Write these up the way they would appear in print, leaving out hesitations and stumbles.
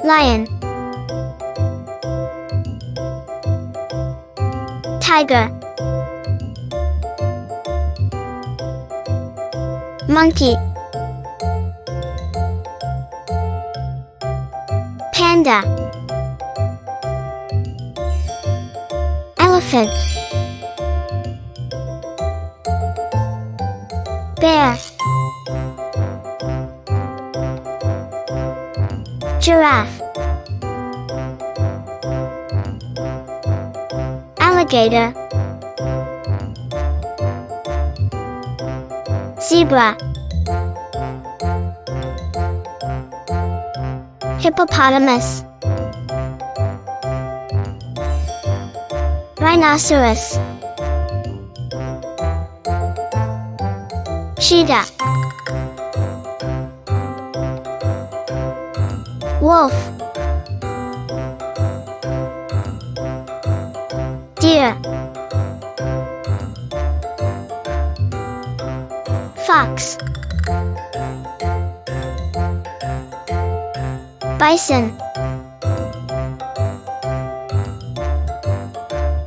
Lion, tiger, monkey, panda, elephant, bear, giraffe, alligator, zebra, hippopotamus, rhinoceros, cheetah, wolf, deer, fox, bison,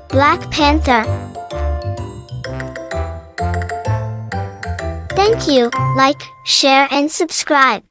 black panther. Thank you. Like, share and subscribe.